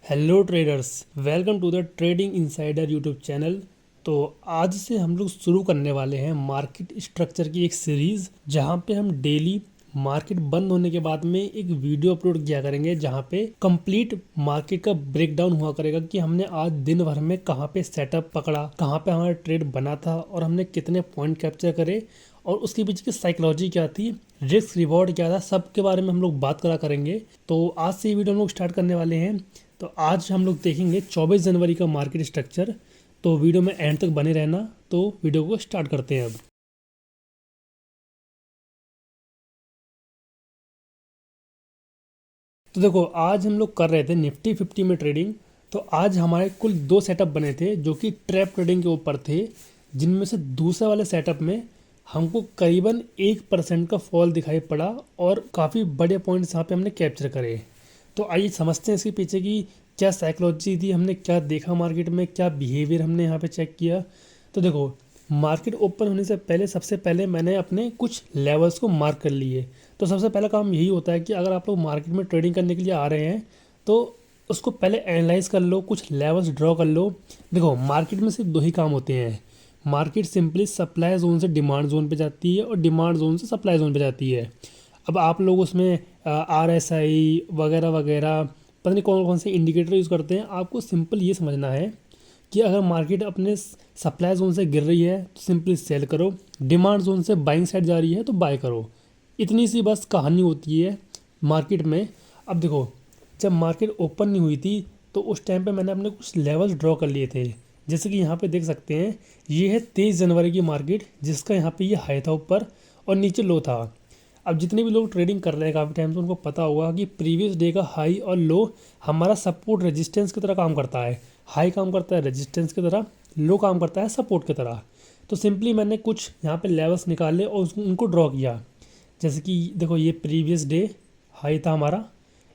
Hello traders, welcome to the trading insider YouTube channel. तो आज से हम लोग शुरू करने वाले हैं मार्केट स्ट्रक्चर की एक सीरीज़, जहां पे हम डेली मार्केट बंद होने के बाद में एक वीडियो अपलोड किया करेंगे, जहां पे कंप्लीट मार्केट का ब्रेकडाउन हुआ करेगा कि हमने आज दिन भर में कहां पे सेटअप पकड़ा, कहां पे हमारा ट्रेड बना था और हमने कितने पॉइंट कैप्चर करे और उसके पीछे की साइकोलॉजी क्या थी, रिस्क रिवॉर्ड क्या था, सब के बारे में हम लोग बात करा करेंगे। तो आज से ये वीडियो हम लोग स्टार्ट करने वाले हैं। तो आज हम लोग देखेंगे 24 जनवरी का मार्केट स्ट्रक्चर। तो वीडियो में एंड तक बने रहना। तो वीडियो को स्टार्ट करते हैं अब। तो देखो, आज हम लोग कर रहे थे निफ्टी 50 में ट्रेडिंग। तो आज हमारे कुल दो सेटअप बने थे जो कि ट्रैप ट्रेडिंग के ऊपर थे, जिनमें से दूसरे वाले सेटअप में हमको करीबन 1% का फॉल दिखाई पड़ा और काफ़ी बड़े पॉइंट्स यहाँ पे हमने कैप्चर करे। तो आइए समझते हैं इसके पीछे की क्या साइकोलॉजी थी, हमने क्या देखा मार्केट में, क्या बिहेवियर हमने यहाँ पे चेक किया। तो देखो, मार्केट ओपन होने से पहले सबसे पहले मैंने अपने कुछ लेवल्स को मार्क कर लिए। तो सबसे पहला काम यही होता है कि अगर आप लोग मार्केट में ट्रेडिंग करने के लिए आ रहे हैं तो उसको पहले एनालाइज कर लो, कुछ लेवल्स ड्रॉ कर लो। देखो, मार्केट में सिर्फ दो ही काम होते हैं। मार्केट सिंपली सप्लाई जोन से डिमांड जोन पे जाती है और डिमांड जोन से सप्लाई जोन पे जाती है। अब आप लोग उसमें RSI वगैरह वगैरह पता नहीं कौन कौन से इंडिकेटर यूज़ करते हैं। आपको सिंपल ये समझना है कि अगर मार्केट अपने सप्लाई जोन से गिर रही है तो सिंपली सेल करो, डिमांड जोन से बाइंग साइड जा रही है तो बाय करो। इतनी सी बस कहानी होती है मार्केट में। अब देखो, जब मार्केट ओपन नहीं हुई थी तो उस टाइम पे मैंने अपने कुछ लेवल्स ड्रॉ कर लिए थे। जैसे कि यहाँ पे देख सकते हैं, ये है 23 जनवरी की मार्केट, जिसका यहाँ पे ये हाई था ऊपर और नीचे लो था। अब जितने भी लोग ट्रेडिंग कर रहे हैं काफ़ी टाइम से, उनको पता होगा कि प्रीवियस डे का हाई और लो हमारा सपोर्ट रेजिस्टेंस की तरह काम करता है। हाई काम करता है रेजिस्टेंस की तरह, लो काम करता है सपोर्ट की तरह। तो सिंपली मैंने कुछ यहाँ पे लेवल्स निकाले और उनको ड्रॉ किया। जैसे कि देखो, ये प्रीवियस डे हाई था हमारा,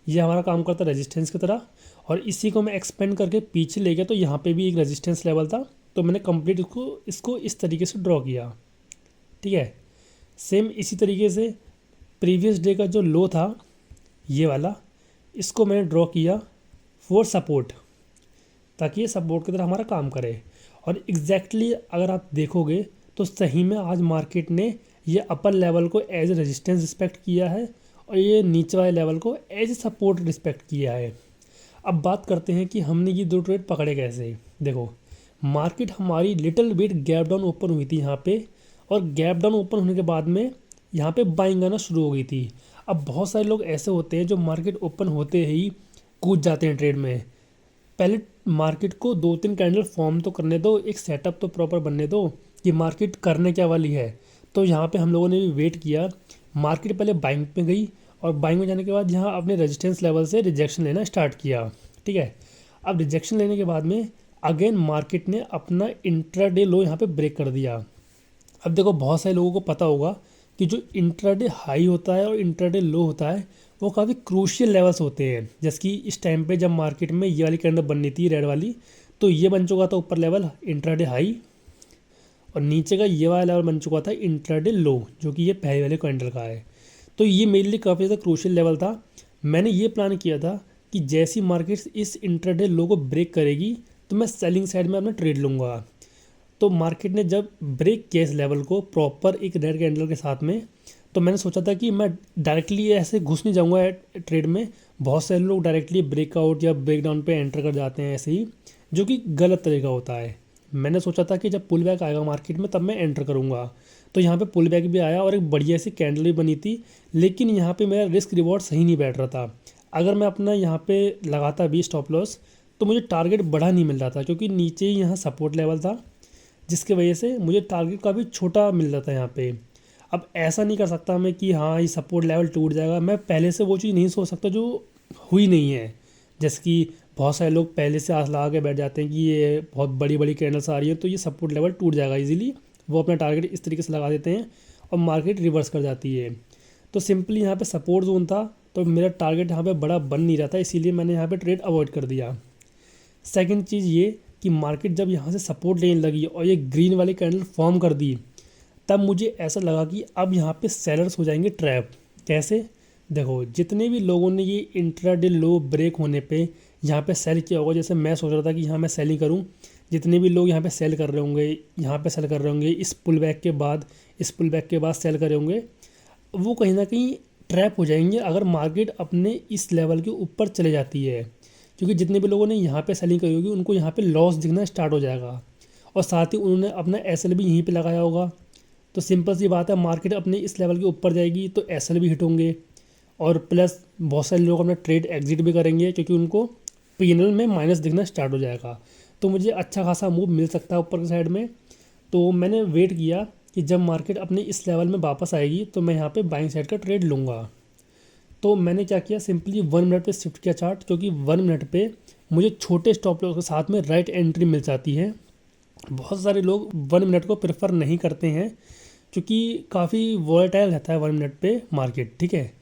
ये हमारा काम करता है रेजिस्टेंस की तरह, और इसी को मैं एक्सपेंड करके पीछे ले गया तो यहाँ पे भी एक रेजिस्टेंस लेवल था। तो मैंने कंप्लीट इसको इस तरीके से ड्रॉ किया। ठीक है, सेम इसी तरीके से प्रीवियस डे का जो लो था ये वाला, इसको मैंने ड्रॉ किया फॉर सपोर्ट, ताकि ये सपोर्ट की तरह हमारा काम करे। और एग्जैक्टली अगर आप देखोगे तो सही में आज मार्केट ने ये अपर लेवल को एज रेजिस्टेंस रिस्पेक्ट किया है और ये नीचे वाले लेवल को एज सपोर्ट रिस्पेक्ट किया है। अब बात करते हैं कि हमने ये दो ट्रेड पकड़े कैसे। देखो, मार्केट हमारी little bit gap down open हुई थी यहाँ पे, और गैप डाउन ओपन होने के बाद में यहाँ पे बाइंग आना शुरू हो गई थी। अब बहुत सारे लोग ऐसे होते हैं जो मार्केट ओपन होते ही कूद जाते हैं ट्रेड में। पहले मार्केट को 2-3 कैंडल फॉर्म तो करने दो, एक सेटअप तो प्रॉपर बनने दो कि मार्केट करने क्या वाली है। तो यहाँ पे हम लोगों ने भी वेट किया। मार्केट पहले बाइंग पे गई और बाइंग में जाने के बाद यहाँ अपने रेजिस्टेंस लेवल से रिजेक्शन लेना स्टार्ट किया। ठीक है, अब रिजेक्शन लेने के बाद में अगेन मार्केट ने अपना इंट्राडे लो यहाँ पे ब्रेक कर दिया। अब देखो, बहुत सारे लोगों को पता होगा कि जो इंट्राडे हाई होता है और इंट्राडे लो होता है वो काफ़ी क्रूशियल लेवल्स होते हैं। जैसे कि इस टाइम पे जब मार्केट में ये वाली कैंडल बननी थी रेड वाली, तो ये बन चुका था ऊपर लेवल इंट्राडे हाई, और नीचे का ये वाला लेवल बन चुका था इंट्राडे लो, जो कि ये पहले वाले कैंडल का है। तो ये मेरे लिए काफ़ी ज़्यादा क्रूशियल लेवल था। मैंने ये प्लान किया था कि जैसी मार्केट इस इंट्राडे लो को ब्रेक करेगी तो मैं सेलिंग साइड में अपना ट्रेड लूँगा। तो मार्केट ने जब ब्रेक किया इस लेवल को प्रॉपर एक रेड कैंडल के साथ में, तो मैंने सोचा था कि मैं डायरेक्टली ऐसे घुस नहीं जाऊंगा ट्रेड में। बहुत सारे लोग डायरेक्टली ब्रेकआउट या ब्रेकडाउन पे एंटर कर जाते हैं ऐसे ही, जो कि गलत तरीका होता है। मैंने सोचा था कि जब पुल बैक आएगा मार्केट में तब मैं एंटर करूँगा। तो यहाँ पे पुल बैक भी आया और एक बढ़िया सी कैंडल भी बनी थी, लेकिन यहाँ पे मेरा रिस्क रिवॉर्ड सही नहीं बैठ रहा था। अगर मैं अपना यहाँ पे लगाता भी स्टॉप लॉस तो मुझे टारगेट बड़ा नहीं मिल रहा था, क्योंकि नीचे ही यहाँ सपोर्ट लेवल था, जिसके वजह से मुझे टारगेट काफ़ी छोटा मिल रहा था यहाँ पे। अब ऐसा नहीं कर सकता मैं कि हाँ ये सपोर्ट लेवल टूट जाएगा। मैं पहले से वो चीज़ नहीं सोच सकता जो हुई नहीं है। जैसे कि बहुत सारे लोग पहले से आस लगा के बैठ जाते हैं कि ये बहुत बड़ी बड़ी कैंडल्स आ रही हैं तो ये सपोर्ट लेवल टूट जाएगा इजीली। वो अपना टारगेट इस तरीके से लगा देते हैं और मार्केट रिवर्स कर जाती है। तो सिंपली यहाँ पे सपोर्ट जोन था, तो मेरा टारगेट यहाँ पे बड़ा बन नहीं रहा था, इसीलिए मैंने यहाँ पे ट्रेड अवॉइड कर दिया। सेकंड चीज़ ये कि मार्केट जब यहाँ से सपोर्ट लेने लगी और ये ग्रीन वाली कैंडल फॉर्म कर दी, तब मुझे ऐसा लगा कि अब यहाँ पे सेलर्स हो जाएंगे ट्रैप। कैसे? देखो, जितने भी लोगों ने ये इंट्राडे लो ब्रेक होने पे यहाँ पे सेल किया होगा। जैसे मैं सोच रहा था कि यहाँ मैं सेलिंग करूँ, जितने भी लोग यहाँ पे सेल कर रहे होंगे, यहाँ पे सेल कर रहे होंगे, इस पुल बैक के बाद सेल कर रहे होंगे, वो कहीं ना कहीं ट्रैप हो जाएंगे अगर मार्केट अपने इस लेवल के ऊपर चले जाती है। क्योंकि जितने भी लोगों ने यहाँ पे सेलिंग करी होगी उनको यहाँ पे लॉस दिखना स्टार्ट हो जाएगा, और साथ ही उन्होंने अपना एसएल भी यहीं पे लगाया होगा। तो सिंपल सी बात है, मार्केट अपने इस लेवल के ऊपर जाएगी तो एसएल भी हिट होंगे, और प्लस बहुत सारे लोग अपना ट्रेड एग्जिट भी करेंगे क्योंकि उनको पीएनएल में माइनस दिखना स्टार्ट हो जाएगा। तो मुझे अच्छा खासा मूव मिल सकता है ऊपर की साइड में। तो मैंने वेट किया कि जब मार्केट अपने इस लेवल में वापस आएगी तो मैं यहाँ पे बाइंग साइड का ट्रेड लूँगा। तो मैंने क्या किया, सिंपली 1 मिनट पे शिफ्ट किया चार्ट, क्योंकि 1 मिनट पे मुझे छोटे स्टॉप लॉस के साथ में राइट एंट्री मिल जाती है। बहुत सारे लोग 1 मिनट को प्रेफर नहीं करते हैं क्योंकि काफ़ी वॉलेटाइल रहता है 1 मिनट पे मार्केट, ठीक है।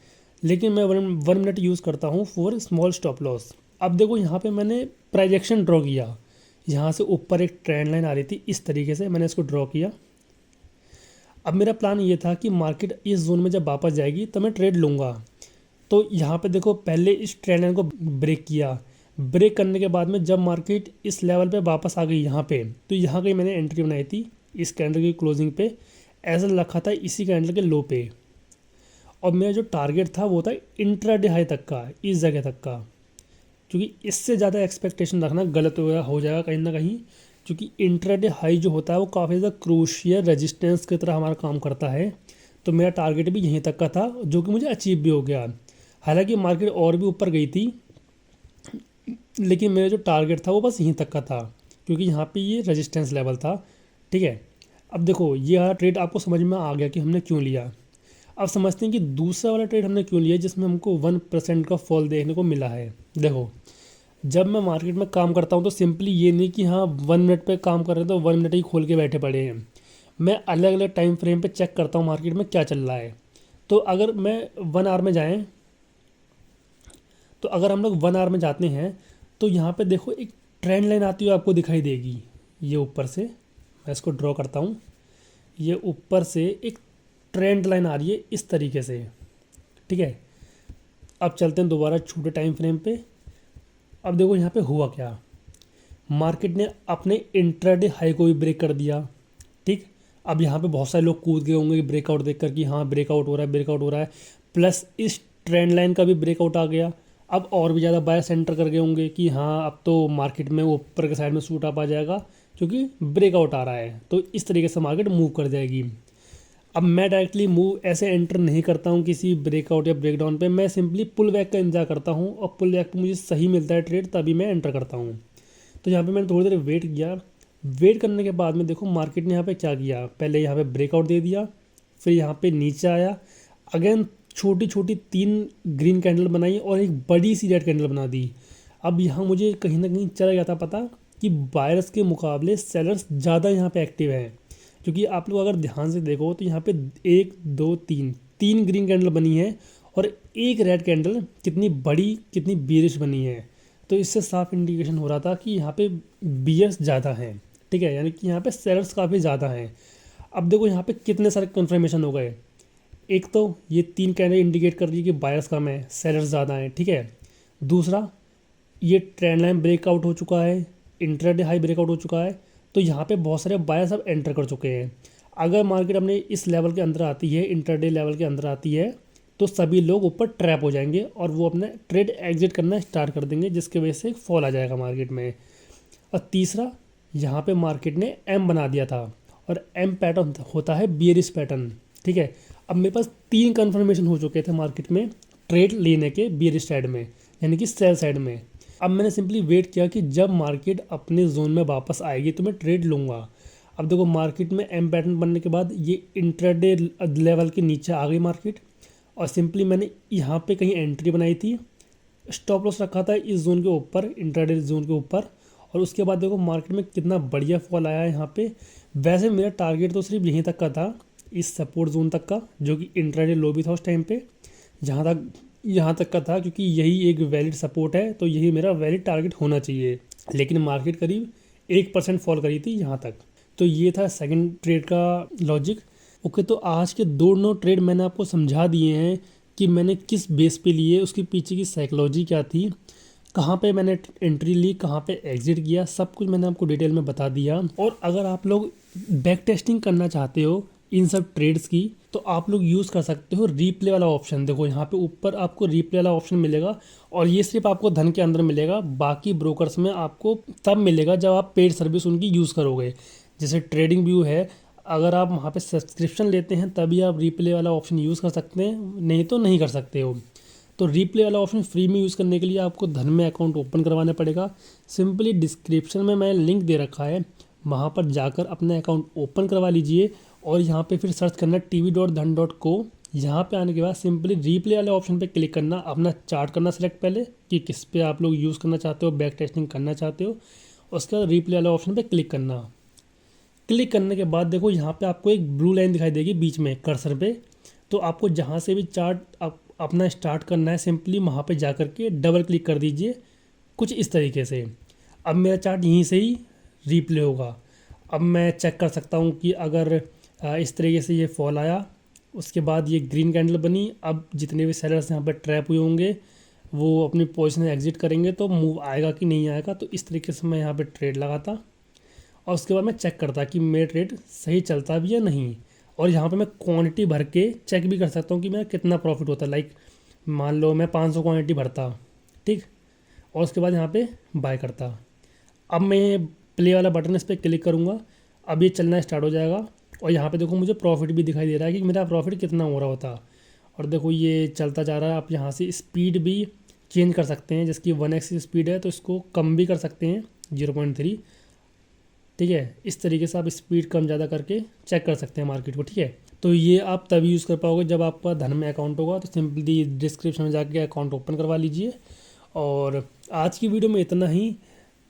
लेकिन मैं 1 मिनट यूज़ करता हूँ फॉर स्मॉल स्टॉप लॉस। अब देखो यहाँ पे मैंने प्राइजेक्शन ड्रॉ किया, यहाँ से ऊपर एक ट्रेंड लाइन आ रही थी, इस तरीके से मैंने इसको ड्रॉ किया। अब मेरा प्लान ये था कि मार्केट इस जोन में जब वापस जाएगी तो मैं ट्रेड लूँगा। तो यहाँ पे देखो पहले इस ट्रेंड लाइन को ब्रेक किया, ब्रेक करने के बाद में जब मार्केट इस लेवल पे वापस आ गई यहाँ पे, तो यहाँ कहीं मैंने एंट्री बनाई थी इस कैंडल की क्लोजिंग पे, ऐसा रखा था इसी कैंडल के लो पे। और मेरा जो टारगेट था वो था इंट्राडे हाई तक का, इस जगह तक का, क्योंकि इससे ज़्यादा एक्सपेक्टेशन रखना गलत हो जाएगा कहीं ना कहीं। क्योंकि इंट्राडे हाई जो होता है वो काफ़ी ज़्यादा क्रूशियल रेजिस्टेंस की तरह हमारा काम करता है। तो मेरा टारगेट भी यहीं तक का था जो कि मुझे अचीव भी हो गया। हालांकि मार्केट और भी ऊपर गई थी, लेकिन मेरा जो टारगेट था वो बस यहीं तक का था, क्योंकि यहाँ पे ये रेजिस्टेंस लेवल था, ठीक है। अब देखो ये वाला ट्रेड आपको समझ में आ गया कि हमने क्यों लिया। अब समझते हैं कि दूसरा वाला ट्रेड हमने क्यों लिया जिसमें हमको 1% का फॉल देखने को मिला है। देखो जब मैं मार्केट में काम करता हूँ तो सिंपली ये नहीं कि हाँ 1 मिनट पे काम कर रहे हैं तो 1 मिनट ही खोल के बैठे पड़े हैं। मैं अलग अलग टाइम फ्रेम पे चेक करता हूँ मार्केट में क्या चल रहा है। तो अगर मैं 1 आवर में जाएँ, तो अगर हम लोग 1 आवर में जाते हैं तो यहाँ पे देखो एक ट्रेंड लाइन आती हुई आपको दिखाई देगी। ये ऊपर से मैं इसको ड्रॉ करता हूँ, ये ऊपर से एक ट्रेंड लाइन आ रही है इस तरीके से, ठीक है। अब चलते हैं दोबारा छोटे टाइम फ्रेम पे। अब देखो यहाँ पे हुआ क्या, मार्केट ने अपने इंट्राडे हाई को भी ब्रेक कर दिया, ठीक। अब यहाँ पे बहुत सारे लोग कूद गए होंगे ब्रेकआउट देखकर कि हाँ ब्रेकआउट हो रहा है, ब्रेकआउट हो रहा है, प्लस इस ट्रेंड लाइन का भी ब्रेकआउट आ गया। अब और भी ज़्यादा बायर्स एंटर कर गए होंगे कि हाँ अब तो मार्केट में ऊपर के साइड में शूट अप आ जाएगा क्योंकि ब्रेकआउट आ रहा है, तो इस तरीके से मार्केट मूव कर जाएगी। अब मैं डायरेक्टली मूव ऐसे एंटर नहीं करता हूँ किसी ब्रेकआउट या ब्रेकडाउन पे, मैं सिंपली पुल बैक का इंतजार करता हूँ, और पुल बैक पे मुझे सही मिलता है ट्रेड तभी मैं एंटर करता हूँ। तो यहाँ पे मैंने थोड़ी देर वेट किया, वेट करने के बाद में देखो मार्केट ने यहाँ पे क्या किया, पहले यहाँ पे ब्रेकआउट दे दिया, फिर यहाँ पे नीचे आया, अगेन छोटी छोटी 3 ग्रीन कैंडल बनाई और एक बड़ी सी रेड कैंडल बना दी। अब यहाँ मुझे कहीं ना कहीं चला गया था पता कि बायर्स के मुकाबले सेलर्स ज़्यादा यहाँ पे एक्टिव हैं। क्योंकि आप लोग अगर ध्यान से देखो तो यहाँ पे 1 2 3 ग्रीन कैंडल बनी है और एक रेड कैंडल कितनी बड़ी कितनी बीरिश बनी है। तो इससे साफ इंडिकेशन हो रहा था कि यहाँ पे बीयर्स ज़्यादा हैं, ठीक है, यानी कि यहाँ पे सेलर्स काफ़ी ज़्यादा हैं। अब देखो यहाँ पे कितने सारे कन्फर्मेशन हो गए। एक तो ये 3 कैंडल इंडिकेट कर रही है कि बायर्स कम है, सेलर्स ज़्यादा हैं, ठीक है। दूसरा ये ट्रेंड लाइन ब्रेकआउट हो चुका है, इंट्राडे हाई ब्रेकआउट हो चुका है, तो यहाँ पे बहुत सारे बायर्स अब एंटर कर चुके हैं। अगर मार्केट अपने इस लेवल के अंदर आती है, इंट्राडे लेवल के अंदर आती है, तो सभी लोग ऊपर ट्रैप हो जाएंगे और वो अपना ट्रेड एग्जिट करना स्टार्ट कर देंगे, जिसकी वजह से फॉल आ जाएगा मार्केट में। और तीसरा यहाँ पे मार्केट ने एम बना दिया था, और एम पैटर्न होता है बियरिश पैटर्न, ठीक है। अब मेरे पास 3 कन्फर्मेशन हो चुके थे मार्केट में ट्रेड लेने के बियरिश साइड में, यानी कि सेल साइड में। अब मैंने सिंपली वेट किया कि जब मार्केट अपने जोन में वापस आएगी तो मैं ट्रेड लूँगा। अब देखो मार्केट में एम पैटर्न बनने के बाद ये इंट्राडे लेवल के नीचे आ गई मार्केट, और सिंपली मैंने यहाँ पे कहीं एंट्री बनाई थी, स्टॉप लॉस रखा था इस जोन के ऊपर, इंट्राडे जोन के ऊपर। और उसके बाद देखो मार्केट में कितना बढ़िया फॉल आया है यहाँ पे। वैसे मेरा टारगेट तो सिर्फ यहीं तक का था, इस सपोर्ट जोन तक का, जो कि इंट्राडे लो भी था उस टाइम पे, यहाँ तक का था, क्योंकि यही एक वैलिड सपोर्ट है, तो यही मेरा वैलिड टारगेट होना चाहिए। लेकिन मार्केट करीब 1% फॉल करी थी यहाँ तक। तो ये था सेकंड ट्रेड का लॉजिक। ओके, तो आज के दोनों ट्रेड मैंने आपको समझा दिए हैं कि मैंने किस बेस पे लिए, उसके पीछे की साइकोलॉजी क्या थी। कहाँ पे मैंने एंट्री ली, कहाँ पे एग्जिट किया, सब कुछ मैंने आपको डिटेल में बता दिया। और अगर आप लोग बैक टेस्टिंग करना चाहते हो इन सब ट्रेड्स की, तो आप लोग यूज़ कर सकते हो रीप्ले वाला ऑप्शन। देखो यहाँ पे ऊपर आपको रीप्ले वाला ऑप्शन मिलेगा, और ये सिर्फ आपको धन के अंदर मिलेगा, बाकी ब्रोकर्स में आपको तब मिलेगा जब आप पेड सर्विस उनकी यूज़ करोगे। जैसे ट्रेडिंग व्यू है, अगर आप वहाँ पे सब्सक्रिप्शन लेते हैं तभी आप रीप्ले वाला ऑप्शन यूज़ कर सकते हैं, नहीं तो नहीं कर सकते हो। तो रीप्ले वाला ऑप्शन फ्री में यूज़ करने के लिए आपको धन में अकाउंट ओपन करवाना पड़ेगा। सिंपली डिस्क्रिप्शन में मैंने लिंक दे रखा है, वहाँ पर जाकर अपना अकाउंट ओपन करवा लीजिए। और यहाँ पे फिर सर्च करना tv.dhan.co। यहाँ पे आने के बाद सिंपली रीप्ले वाले ऑप्शन पे क्लिक करना, अपना चार्ट करना सिलेक्ट पहले कि किस पे आप लोग यूज़ करना चाहते हो, बैक टेस्टिंग करना चाहते हो। उसके बाद रीप्ले वाले ऑप्शन पे क्लिक करना। क्लिक करने के बाद देखो यहाँ पे आपको एक ब्लू लाइन दिखाई देगी बीच में कर्सर पे। तो आपको जहाँ से भी चार्ट अपना स्टार्ट करना है, सिंपली वहाँ पे जा कर के डबल क्लिक कर दीजिए कुछ इस तरीके से। अब मेरा चार्ट यहीं से ही रीप्ले होगा। अब मैं चेक कर सकता हूँ कि अगर इस तरीके से ये फॉल आया, उसके बाद ये ग्रीन कैंडल बनी, अब जितने भी सेलर्स यहाँ पर ट्रैप हुए होंगे वो अपनी पोजीशन एग्जिट करेंगे, तो मूव आएगा कि नहीं आएगा। तो इस तरीके से मैं यहाँ पे ट्रेड लगाता, और उसके बाद मैं चेक करता कि मेरा ट्रेड सही चलता भी या नहीं। और यहाँ पे मैं क्वांटिटी भर के चेक भी कर सकता हूँ कि मेरा कितना प्रॉफिट होता है। लाइक मान लो मैं 500 क्वांटिटी भरता, ठीक, और उसके बाद यहाँ पे बाय करता। अब मैं प्ले वाला बटन इस पर क्लिक करूँगा, अब ये चलना स्टार्ट हो जाएगा। और यहाँ पे देखो मुझे प्रॉफिट भी दिखाई दे रहा है कि मेरा प्रॉफिट कितना हो रहा होता। और देखो ये चलता जा रहा है। आप यहाँ से स्पीड भी चेंज कर सकते हैं, जिसकी 1x स्पीड है तो इसको कम भी कर सकते हैं 0.3, ठीक है। इस तरीके से आप स्पीड कम ज़्यादा करके चेक कर सकते हैं मार्केट को, ठीक है। तो ये आप तभी यूज़ कर पाओगे जब आपका धन में अकाउंट होगा। तो सिंपली डिस्क्रिप्शन में जाके अकाउंट ओपन करवा लीजिए। और आज की वीडियो में इतना ही।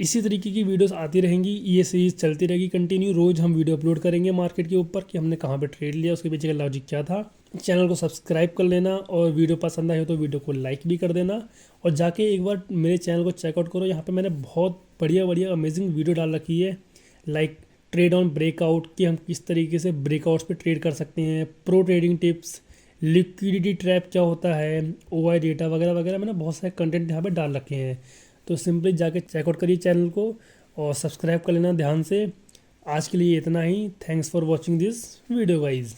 इसी तरीके की वीडियोस आती रहेंगी, ये सीरीज़ चलती रहेगी कंटिन्यू। रोज़ हम वीडियो अपलोड करेंगे मार्केट के ऊपर कि हमने कहाँ पे ट्रेड लिया, उसके पीछे का लॉजिक क्या था। चैनल को सब्सक्राइब कर लेना, और वीडियो पसंद आए हो तो वीडियो को लाइक भी कर देना। और जाके एक बार मेरे चैनल को चेकआउट करो, यहाँ पे मैंने बहुत बढ़िया बढ़िया अमेजिंग वीडियो डाल रखी है। लाइक ट्रेड ऑन ब्रेकआउट, कि हम किस तरीके से ब्रेकआउट्स पे ट्रेड कर सकते हैं, pro trading tips, liquidity trap क्या होता है, ओआई डेटा वगैरह वगैरह, मैंने बहुत सारे कंटेंट यहाँ पे डाल रखे हैं। तो सिंपली जाके चेकआउट करिए चैनल को, और सब्सक्राइब कर लेना ध्यान से। आज के लिए इतना ही। Thanks for watching this video guys.